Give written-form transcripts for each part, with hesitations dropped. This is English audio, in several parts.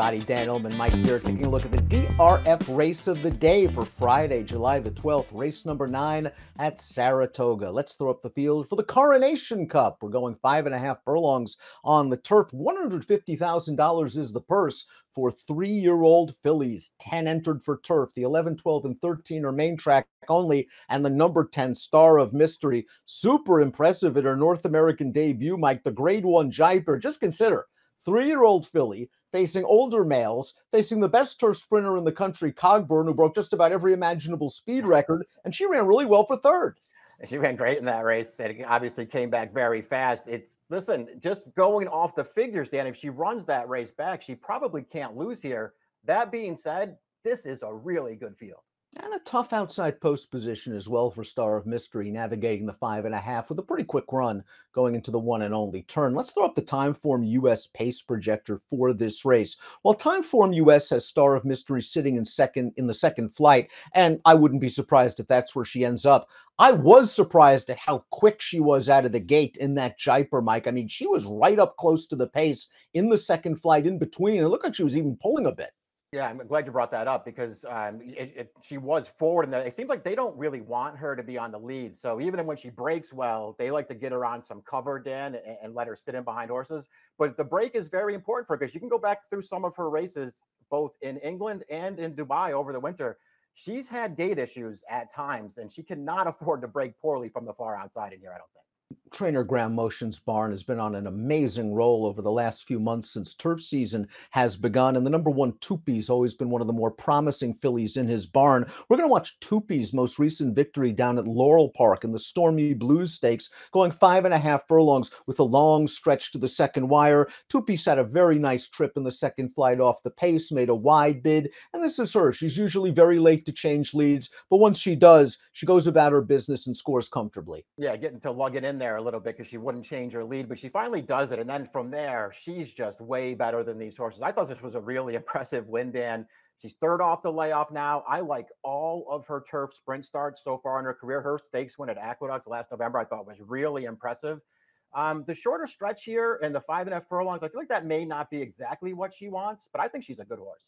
everybody. Dan Illman, Mike Beer, taking a look at the DRF race of the day for Friday, July the 12th, race number 9 at Saratoga. Let's throw up the field for the Coronation Cup. We're going 5.5 furlongs on the turf. $150,000 is the purse for 3-year-old fillies. 10 entered for turf. The 11, 12, and 13 are main track only, and the number 10, Star of Mystery. Super impressive at her North American debut, Mike. The Grade 1 Jaipur. Just consider 3-year-old filly facing older males, facing the best turf sprinter in the country, Cogburn, who broke just about every imaginable speed record, and she ran really well for third. She ran great in that race, and it obviously came back very fast. Listen, just going off the figures, Dan, if she runs that race back, she probably can't lose here. That being said, this is a really good field. And a tough outside post position as well for Star of Mystery, navigating the 5.5 with a pretty quick run going into the one and only turn. Let's throw up the Timeform US pace projector for this race. Well, Timeform US has Star of Mystery sitting in the second flight, and I wouldn't be surprised if that's where she ends up. I was surprised at how quick she was out of the gate in that Jaipur, Mike. I mean, she was right up close to the pace in the second flight in between. It looked like she was even pulling a bit. Yeah, I'm glad you brought that up because she was forward, and it seems like they don't really want her to be on the lead. So even when she breaks well, they like to get her on some cover, Dan, and let her sit in behind horses. But the break is very important for her because you can go back through some of her races, both in England and in Dubai over the winter. She's had gait issues at times, and she cannot afford to break poorly from the far outside in here, I don't think. Trainer Graham Motion's barn has been on an amazing roll over the last few months since turf season has begun, and the number 1 Tupi's always been one of the more promising fillies in his barn. We're going to watch Tupi's most recent victory down at Laurel Park in the Stormy Blues Stakes, going 5.5 furlongs with a long stretch to the second wire. Tupi's had a very nice trip in the second flight off the pace, made a wide bid, and this is her. She's usually very late to change leads, but once she does, she goes about her business and scores comfortably. Yeah, getting to lug it in there a little bit because she wouldn't change her lead, but she finally does it. And then from there, she's just way better than these horses. I thought this was a really impressive win, Dan. She's third off the layoff now. I like all of her turf sprint starts so far in her career. Her stakes win at Aqueduct last November, I thought was really impressive. The shorter stretch here and the 5.5 furlongs, I feel like that may not be exactly what she wants, but I think she's a good horse.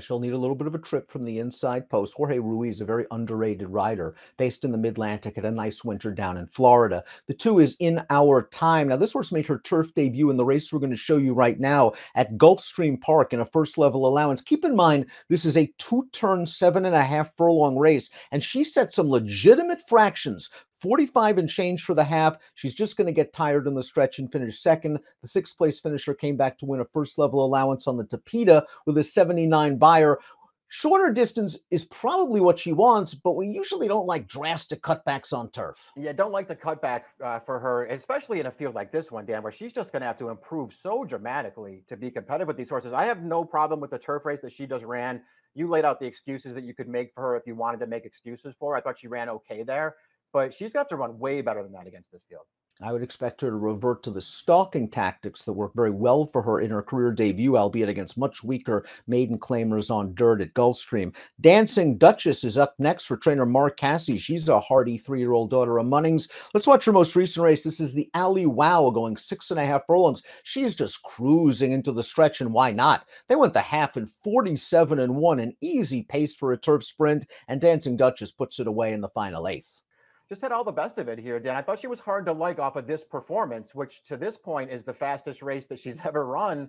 She'll need a little bit of a trip from the inside post. Jorge Ruiz, a very underrated rider, based in the Mid-Atlantic, had a nice winter down in Florida. The 2 is In Our Time. Now, this horse made her turf debut in the race we're going to show you right now at Gulfstream Park in a first-level allowance. Keep in mind, this is a 2-turn, 7.5 furlong race, and she set some legitimate fractions. 45 and change for the half. She's just going to get tired in the stretch and finish second. The 6th place finisher came back to win a first level allowance on the Tapeta with a 79 buyer. Shorter distance is probably what she wants, but we usually don't like drastic cutbacks on turf. Yeah, don't like the cutback for her, especially in a field like this one, Dan, where she's just going to have to improve so dramatically to be competitive with these horses. I have no problem with the turf race that she just ran. You laid out the excuses that you could make for her if you wanted to make excuses for her. I thought she ran okay there. But she's got to run way better than that against this field. I would expect her to revert to the stalking tactics that worked very well for her in her career debut, albeit against much weaker maiden claimers on dirt at Gulfstream. Dancing Duchess is up next for trainer Mark Cassey. She's a hardy 3-year-old daughter of Munnings. Let's watch her most recent race. This is the Alley Wow, going 6.5 furlongs. She's just cruising into the stretch, and why not? They went the half in 47-1, an easy pace for a turf sprint, and Dancing Duchess puts it away in the final 8th. Just had all the best of it here, Dan. I thought she was hard to like off of this performance, which to this point is the fastest race that she's ever run.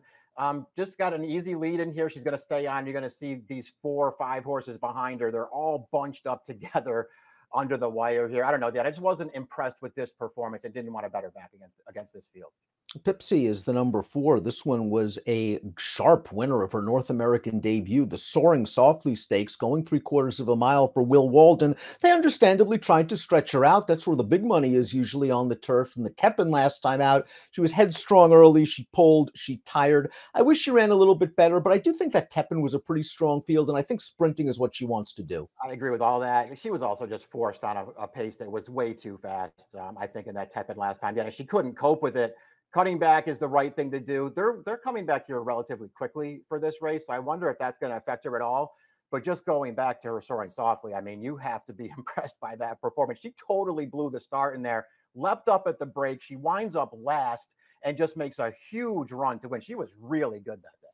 Just got an easy lead in here. She's going to stay on. You're going to see these 4 or 5 horses behind her. They're all bunched up together under the wire here. I don't know, Dan. I just wasn't impressed with this performance and didn't want to bet her back against this field. Pipsy is the number 4. This one was a sharp winner of her North American debut. The Soaring Softly Stakes, going 3/4 of a mile for Will Walden. They understandably tried to stretch her out. That's where the big money is usually on the turf. And the Tepin last time out, she was headstrong early. She pulled. She tired. I wish she ran a little bit better, but I do think that Tepin was a pretty strong field, and I think sprinting is what she wants to do. I agree with all that. She was also just forced on a pace that was way too fast, I think, in that Tepin last time. Yeah, she couldn't cope with it. Cutting back is the right thing to do. They're coming back here relatively quickly for this race. So I wonder if that's going to affect her at all. But just going back to her Soaring Softly, I mean, you have to be impressed by that performance. She totally blew the start in there, leapt up at the break. She winds up last and just makes a huge run to win. She was really good that day.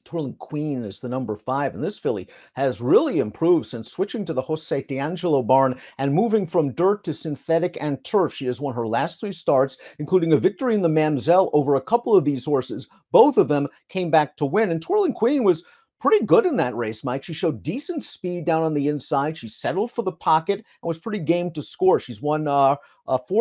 Twirling Queen is the number 5, and this filly has really improved since switching to the Jose D'Angelo barn and moving from dirt to synthetic and turf. She has won her last 3 starts, including a victory in the Mamzelle over a couple of these horses. Both of them came back to win, and Twirling Queen was pretty good in that race, Mike. She showed decent speed down on the inside. She settled for the pocket and was pretty game to score. She's won 4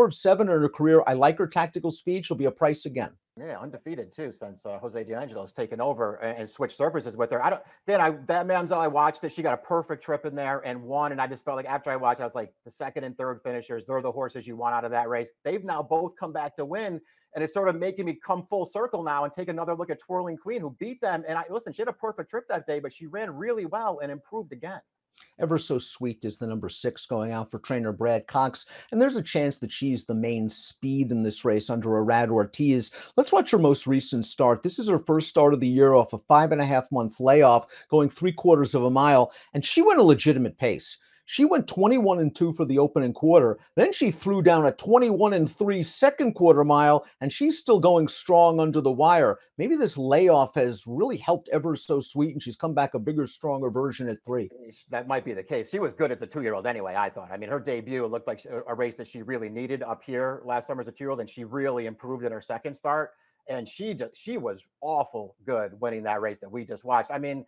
of 7 in her career. I like her tactical speed. She'll be a price again. Yeah, undefeated too since Jose D'Angelo's taken over and switched surfaces with her. That Mamzelle, I watched it. She got a perfect trip in there and won. And I just felt like after I watched, I was like, the second and third finishers, they're the horses you want out of that race. They've now both come back to win, and it's sort of making me come full circle now and take another look at Twirling Queen, who beat them. And listen, she had a perfect trip that day, but she ran really well and improved again. Ever So Sweet is the number 6 going out for trainer Brad Cox, and there's a chance that she's the main speed in this race under Arad Ortiz. Let's watch her most recent start. This is her first start of the year off a 5.5-month layoff, going 3/4 of a mile, and she went a legitimate pace. She went 21-2 for the opening quarter. Then she threw down a 21-3 second quarter mile, and she's still going strong under the wire. Maybe this layoff has really helped Ever So Sweet, and she's come back a bigger, stronger version at 3. That might be the case. She was good as a 2-year-old anyway, I thought. I mean, her debut, it looked like a race that she really needed up here last summer as a 2-year-old, and she really improved in her second start. And she was awful good winning that race that we just watched. I mean,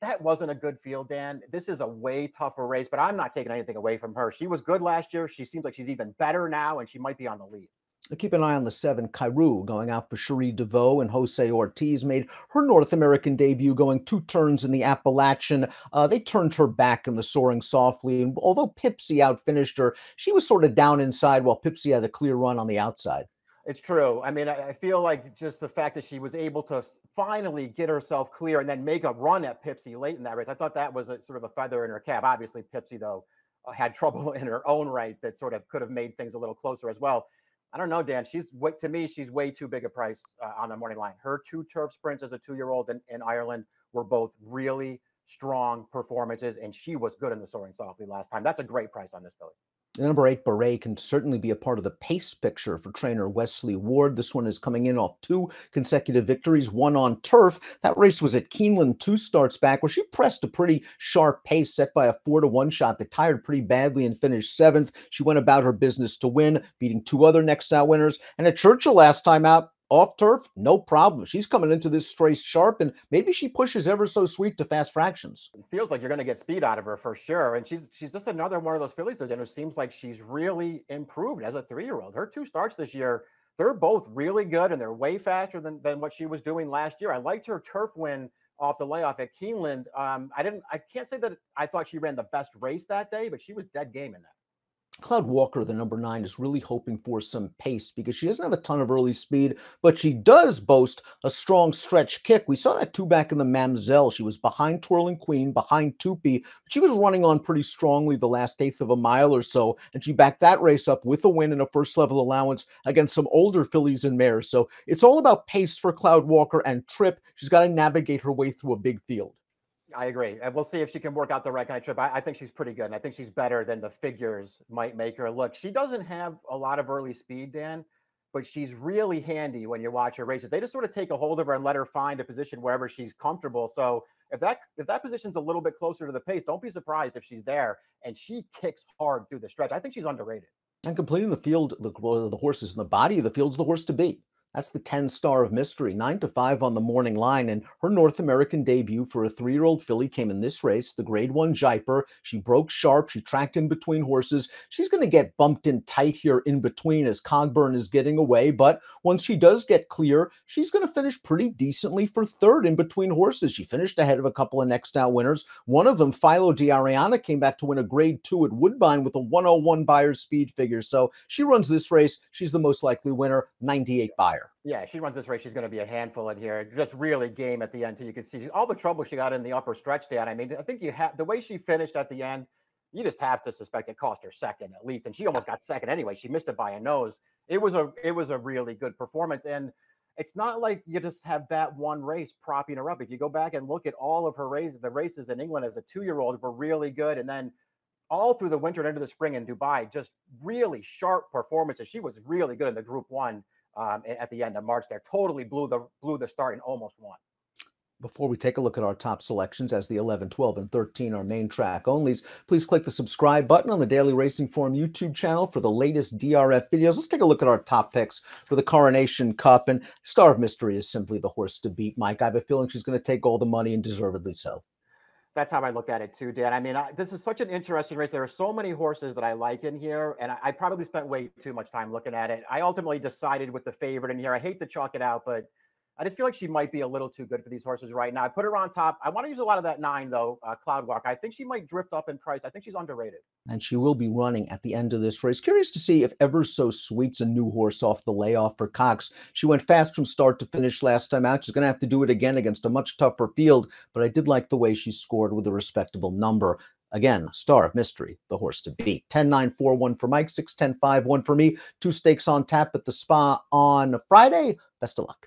that wasn't a good field, Dan. This is a way tougher race, but I'm not taking anything away from her. She was good last year. She seems like she's even better now, and she might be on the lead. Keep an eye on the 7, Cairo, going out for Cherie DeVoe, and Jose Ortiz made her North American debut going 2 turns in the Appalachian. They turned her back in the Soaring Softly, and although Pipsy outfinished her, she was sort of down inside while Pipsy had a clear run on the outside. It's true. I mean, I feel like just the fact that she was able to finally get herself clear and then make a run at Pipsy late in that race, I thought that was a sort of a feather in her cap. Obviously, Pipsy, though, had trouble in her own right that sort of could have made things a little closer as well. I don't know, Dan. To me, she's way too big a price on the morning line. Her 2 turf sprints as a 2-year-old in Ireland were both really strong performances, and she was good in the Soaring Softly last time. That's a great price on this filly. The number 8, Beret, can certainly be a part of the pace picture for trainer Wesley Ward. This one is coming in off 2 consecutive victories, 1 on turf. That race was at Keeneland 2 starts back, where she pressed a pretty sharp pace set by a 4-1 shot that tired pretty badly and finished 7th. She went about her business to win, beating 2 other next out winners. And at Churchill last time out, off turf, no problem. She's coming into this race sharp, and maybe she pushes Ever So Sweet to fast fractions. It feels like you're going to get speed out of her for sure. And she's just another one of those fillies that it seems like she's really improved as a 3-year-old. Her 2 starts this year, they're both really good, and they're way faster than what she was doing last year. I liked her turf win off the layoff at Keeneland. I can't say that I thought she ran the best race that day, but she was dead game in that. Cloud Walker, the number 9, is really hoping for some pace because she doesn't have a ton of early speed, but she does boast a strong stretch kick. We saw that too back in the Mamzelle. She was behind Twirling Queen, behind Tupi, but she was running on pretty strongly the last 1/8 of a mile or so, and she backed that race up with a win and a first-level allowance against some older fillies and mares. So it's all about pace for Cloud Walker and trip. She's got to navigate her way through a big field. I agree. And we'll see if she can work out the right kind of trip. I think she's pretty good. And I think she's better than the figures might make her look. She doesn't have a lot of early speed, Dan, but she's really handy when you watch her races. They just sort of take a hold of her and let her find a position wherever she's comfortable. So if that position's a little bit closer to the pace, don't be surprised if she's there. And she kicks hard through the stretch. I think she's underrated. And completing the field, the horses in the body of the field's the horse to beat. That's the 10 Star of Mystery, 9-5 on the morning line. And her North American debut for a 3-year-old filly came in this race, the Grade 1 Jaipur. She broke sharp. She tracked in between horses. She's going to get bumped in tight here in between as Cogburn is getting away. But once she does get clear, she's going to finish pretty decently for 3rd in between horses. She finished ahead of a couple of next out winners. One of them, Philo D'Ariana, came back to win a Grade 2 at Woodbine with a 101 Buyer's speed figure. So she runs this race. She's the most likely winner, 98 Buyer. Yeah, she runs this race. She's going to be a handful in here. Just really game at the end, too. You can see all the trouble she got in the upper stretch, Dan. I mean, I think the way she finished at the end, you just have to suspect it cost her second at least. And she almost got second anyway. She missed it by a nose. It was a really good performance. And it's not like you just have that one race propping her up. If you go back and look at all of her races, the races in England as a 2-year-old were really good. And then all through the winter and into the spring in Dubai, just really sharp performances. She was really good in the Group 1. At the end of March there, totally blew the start and almost won. Before we take a look at our top selections as the 11, 12, and 13 are main track onlys, please click the subscribe button on the Daily Racing Form YouTube channel for the latest DRF videos. Let's take a look at our top picks for the Coronation Cup. And Star of Mystery is simply the horse to beat, Mike. I have a feeling she's going to take all the money, and deservedly so. That's how I look at it too, Dan. I mean, this is such an interesting race. There are so many horses that I like in here, and I probably spent way too much time looking at it. I ultimately decided with the favorite in here. I hate to chalk it out, but I just feel like she might be a little too good for these horses right now. I put her on top. I want to use a lot of that 9, though, Cloudwalk. I think she might drift up in price. I think she's underrated. And she will be running at the end of this race. Curious to see if Ever So Sweet's a new horse off the layoff for Cox. She went fast from start to finish last time out. She's going to have to do it again against a much tougher field, but I did like the way she scored with a respectable number. Again, Star of Mystery, the horse to beat. 10-9-4-1 for Mike, 6-10-5-1 for me. 2 stakes on tap at the Spa on Friday. Best of luck.